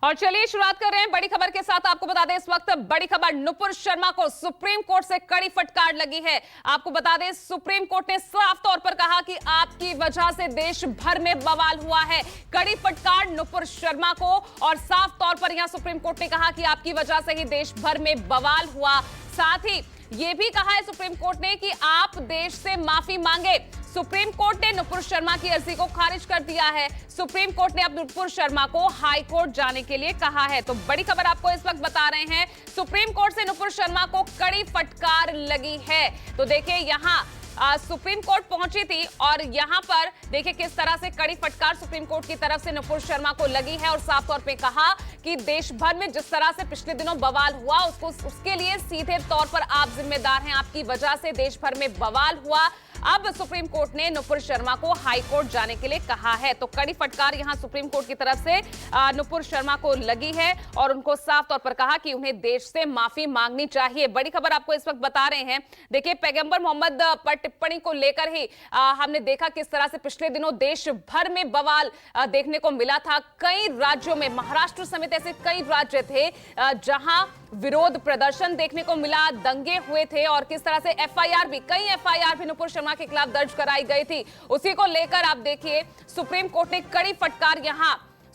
और चलिए शुरुआत कर रहे हैं बड़ी खबर के साथ। आपको बता दें इस वक्त बड़ी खबर, नुपुर शर्मा को सुप्रीम कोर्ट से कड़ी फटकार लगी है। आपको बता दें सुप्रीम कोर्ट ने साफ तौर पर कहा कि आपकी वजह से देश भर में बवाल हुआ है। कड़ी फटकार नुपुर शर्मा को, और साफ तौर पर यहां सुप्रीम कोर्ट ने कहा कि आपकी वजह से ही देश भर में बवाल हुआ। साथ ही यह भी कहा है सुप्रीम कोर्ट ने कि आप देश से माफी मांगे। सुप्रीम कोर्ट ने नुपुर शर्मा की अर्जी को खारिज कर दिया है। सुप्रीम कोर्ट ने अब नुपुर शर्मा को हाई कोर्ट जाने के लिए कहा है। तो बड़ी खबर आपको इस वक्त बता रहे हैं, सुप्रीम कोर्ट से नुपुर शर्मा को कड़ी फटकार लगी है। तो देखिए यहां सुप्रीम कोर्ट पहुंची थी और यहां पर देखिए किस तरह से कड़ी फटकार सुप्रीम कोर्ट की तरफ से नुपुर शर्मा को लगी है, और साफ तौर पे कहा कि देश भर में जिस तरह से पिछले दिनों बवाल हुआ उसके लिए सीधे तौर पर आप जिम्मेदार हैं। आपकी वजह से देश भर में बवाल हुआ। अब सुप्रीम कोर्ट ने नुपुर शर्मा को हाई कोर्ट जाने के लिए कहा है। तो कड़ी फटकार यहां सुप्रीम कोर्ट की तरफ से नुपुर शर्मा को लगी है और उनको साफ तौर पर कहा कि उन्हें देश से माफी मांगनी चाहिए। बड़ी खबर आपको इस वक्त बता रहे हैं, देखिए पैगंबर मोहम्मद पर टिप्पणी को लेकर ही हमने देखा किस तरह से पिछले दिनों देश भर में बवाल देखने को मिला था। कई राज्यों में, महाराष्ट्र समेत ऐसे कई राज्य थे जहां विरोध प्रदर्शन देखने को मिला, दंगे हुए थे, और किस तरह से कई एफआईआर भी नुपुर शर्मा के खिलाफ दर्ज कराई गई थी। उसी को लेकर आप देखिए सुप्रीम कोर्ट ने कड़ी फटकार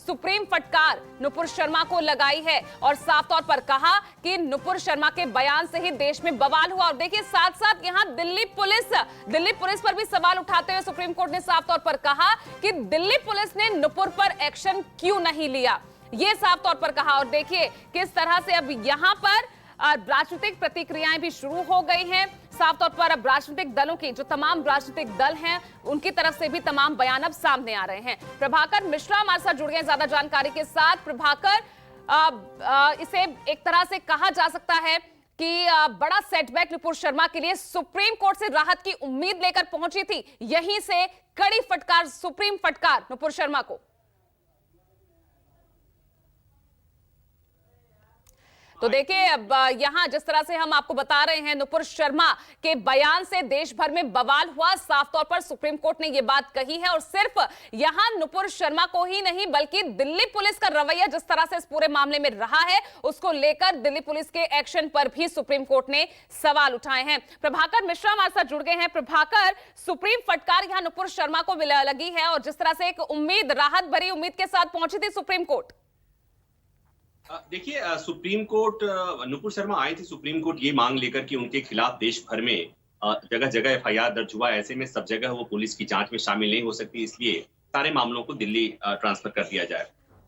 सुप्रीम फटकार नुपुर शर्मा को लगाई है और साफ तौर पर कहा कि नुपुर शर्मा के बयान से ही देश में बवाल हुआ। और देखिए साथ साथ यहां दिल्ली पुलिस पर भी सवाल उठाते हुए सुप्रीम कोर्ट ने साफ तौर पर कहा कि दिल्ली पुलिस ने नुपुर पर एक्शन क्यों नहीं लिया, ये साफ तौर पर कहा। और देखिए किस तरह से अब यहां पर राजनीतिक प्रतिक्रियाएं भी शुरू हो गई हैं। साफ तौर पर अब राजनीतिक दलों की, जो तमाम राजनीतिक दल हैं, उनकी तरफ से भी तमाम बयान अब सामने आ रहे हैं। प्रभाकर मिश्रा हमारे साथ जुड़ गए ज्यादा जानकारी के साथ। प्रभाकर, इसे एक तरह से कहा जा सकता है कि बड़ा सेटबैक नुपुर शर्मा के लिए, सुप्रीम कोर्ट से राहत की उम्मीद लेकर पहुंची थी, यहीं से कड़ी फटकार, सुप्रीम फटकार नुपुर शर्मा को। तो देखिए अब यहां जिस तरह से हम आपको बता रहे हैं, नुपुर शर्मा के बयान से देश भर में बवाल हुआ। साफ तौर पर सुप्रीम कोर्ट ने यह बात कही है, और सिर्फ यहां नुपुर शर्मा को ही नहीं बल्कि दिल्ली पुलिस का रवैया जिस तरह से इस पूरे मामले में रहा है, उसको लेकर दिल्ली पुलिस के एक्शन पर भी सुप्रीम कोर्ट ने सवाल उठाए हैं। प्रभाकर मिश्रा हमारे साथ जुड़ गए हैं। प्रभाकर, सुप्रीम फटकार यहां नुपुर शर्मा को लगी है और जिस तरह से एक उम्मीद, राहत भरी उम्मीद के साथ पहुंची थी सुप्रीम कोर्ट। देखिए सुप्रीम कोर्ट, नुपुर शर्मा आए थे सुप्रीम कोर्ट ये मांग लेकर कि उनके खिलाफ देश भर में जगह जगह एफआईआर दर्ज हुआ। ऐसे में सब जगह वो पुलिस की जांच में शामिल नहीं हो सकती, इसलिए सारे मामलों को दिल्ली ट्रांसफर कर दिया जाए।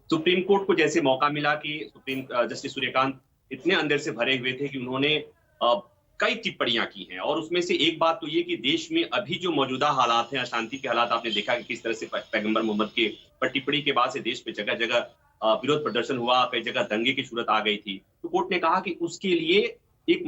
सुप्रीम कोर्ट को जैसे मौका मिला कि जस्टिस सूर्यकांत इतने अंदर से भरे हुए थे कि उन्होंने कई टिप्पणियां की हैं, और उसमें से एक बात तो ये कि देश में अभी जो मौजूदा हालात हैं, अशांति के हालात, आपने देखा कि किस तरह से पैगंबर मोहम्मद के पर टिप्पणी के बाद से देश में जगह जगह विरोध प्रदर्शन हुआ, कई जगह दंगे की सूरत आ गई थी। तो कोर्ट ने कहा कि उसके लिए एक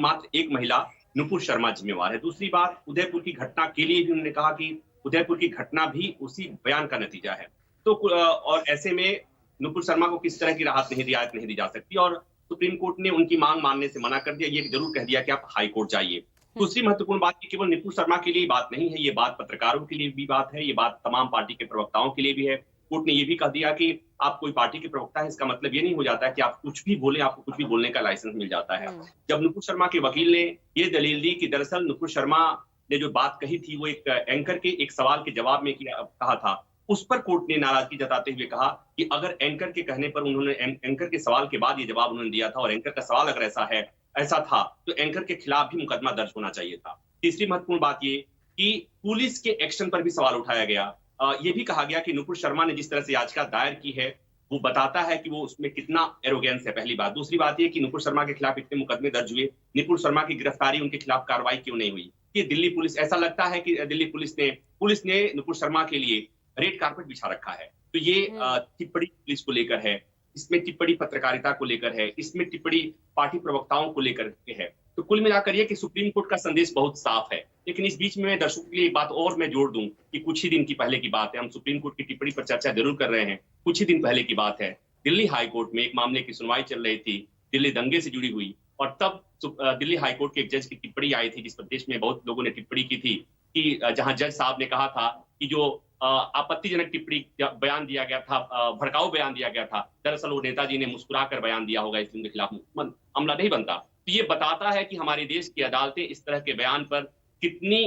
महिला नुपुर शर्मा जिम्मेवार है। दूसरी बात, उदयपुर की घटना के लिए भी उन्होंने कहा कि उदयपुर की घटना भी उसी बयान का नतीजा है। तो और ऐसे में नुपुर शर्मा को किस तरह की रियायत नहीं दी जा सकती, और सुप्रीम कोर्ट ने उनकी मांग मानने से मना कर दिया। ये जरूर कह दिया कि आप हाई कोर्ट जाइए। दूसरी महत्वपूर्ण बात, केवल नुपुर शर्मा के लिए बात नहीं है, ये बात पत्रकारों के लिए भी बात है, ये बात तमाम पार्टी के प्रवक्ताओं के लिए भी है। कोर्ट ने ये भी कह दिया कि आप कोई पार्टी के प्रवक्ता है, इसका मतलब ये नहीं हो जाता है कि आप कुछ भी बोले, आपको कुछ भी बोलने का लाइसेंस मिल जाता है। जब नुपुर शर्मा के वकील ने ये दलील दी कि दरअसल नुपुर शर्मा ने जो बात कही थी वो एक एंकर के एक सवाल के जवाब में कहा था, उस पर कोर्ट ने नाराजगी जताते हुए कहा कि अगर एंकर के कहने पर उन्होंने, एंकर के सवाल के बाद ये जवाब उन्होंने दिया था और एंकर का सवाल अगर ऐसा था तो एंकर के खिलाफ भी मुकदमा दर्ज होना चाहिए था। तीसरी महत्वपूर्ण बात ये कि पुलिस के एक्शन पर भी सवाल उठाया गया। ये भी कहा गया कि नुपुर शर्मा ने जिस तरह से याचिका दायर की है वो बताता है कि वो उसमें कितना एरोगेंस है, पहली बात। दूसरी बात ये कि नुपुर शर्मा के खिलाफ इतने मुकदमे दर्ज हुए, नुपुर शर्मा की गिरफ्तारी, उनके खिलाफ कार्रवाई क्यों नहीं हुई। कि दिल्ली पुलिस, ऐसा लगता है कि दिल्ली पुलिस ने नुपुर शर्मा के लिए रेड कार्पेट बिछा रखा है। तो ये टिप्पणी पुलिस को लेकर है, इसमें टिप्पणी पत्रकारिता को लेकर है, इसमें टिप्पणी पार्टी प्रवक्ताओं को लेकर के है। तो कुल मिलाकर ये कि सुप्रीम कोर्ट का संदेश बहुत साफ है। लेकिन इस बीच में मैं दर्शकों के लिए एक बात और मैं जोड़ दूं कि कुछ ही दिन की पहले की बात है, हम सुप्रीम कोर्ट की टिप्पणी पर चर्चा जरूर कर रहे हैं, कुछ ही दिन पहले की बात है, दिल्ली हाई कोर्ट में एक मामले की सुनवाई चल रही थी, दिल्ली दंगे से जुड़ी हुई, और तब दिल्ली हाई कोर्ट के एक जज की टिप्पणी आई थी जिस पर देश में बहुत लोगों ने टिप्पणी की थी कि जहां जज साहब ने कहा था कि जो आपत्तिजनक टिप्पणी बयान दिया गया था, भड़काऊ बयान दिया गया था। दरअसल वो नेताजी ने मुस्कुराकर बयान दिया होगा, इसलिए उनके खिलाफ मामला नहीं बनता। तो ये बताता है कि हमारे देश की अदालतें इस तरह के बयान पर कितनी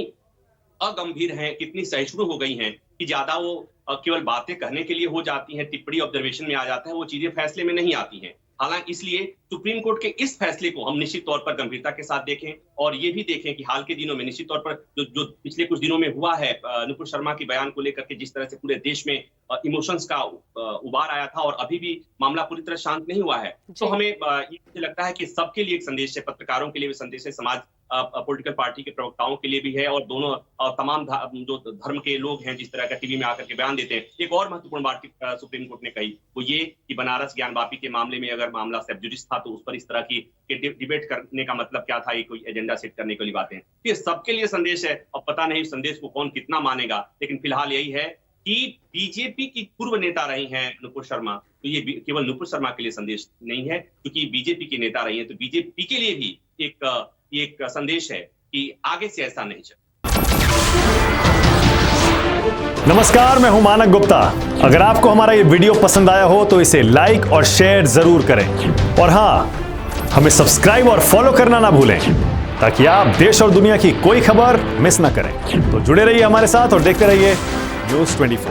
अगंभीर हैं, कितनी सहिष्णु हो गई हैं कि ज्यादा वो केवल बातें कहने के लिए हो जाती हैं, टिप्पणी ऑब्जर्वेशन में आ जाता है, वो चीजें फैसले में नहीं आती हैं। हालांकि इसलिए सुप्रीम कोर्ट के इस फैसले को हम निश्चित तौर पर गंभीरता के साथ देखें और ये भी देखें कि हाल के दिनों में निश्चित तौर पर जो पिछले कुछ दिनों में हुआ है, नुपुर शर्मा के बयान को लेकर के जिस तरह से पूरे देश में इमोशंस का उबार आया था और अभी भी मामला पूरी तरह शांत नहीं हुआ है, तो हमें ये मुझे लगता है कि सबके लिए एक संदेश है, पत्रकारों के लिए भी संदेश है, समाज पॉलिटिकल पार्टी के प्रवक्ताओं के लिए भी है और दोनों तमाम जो धर्म के लोग हैं जिस तरह का टीवी में आकर के बयान देते हैं। एक और महत्वपूर्ण बात सुप्रीम कोर्ट ने कही वो ये कि बनारस ज्ञान वापी के मामले में अगर मामला सब जुडिस था तो उस पर इस तरह की डिबेट करने का मतलब क्या था, ये कोई एजेंडा सेट करने वाली बातें। ये सबके लिए संदेश है और पता नहीं संदेश को कौन कितना मानेगा, लेकिन फिलहाल यही है कि बीजेपी की पूर्व नेता रही हैं नुपुर शर्मा, तो ये केवल नुपुर शर्मा के लिए संदेश नहीं है, क्योंकि बीजेपी की नेता रही है तो बीजेपी के लिए भी एक संदेश है कि आगे से ऐसा नहीं चले। नमस्कार, मैं हूं मानक गुप्ता। अगर आपको हमारा ये वीडियो पसंद आया हो तो इसे लाइक और शेयर जरूर करें और हां, हमें सब्सक्राइब और फॉलो करना ना भूलें ताकि आप देश और दुनिया की कोई खबर मिस ना करें। तो जुड़े रहिए हमारे साथ और देखते रहिए न्यूज़ 24।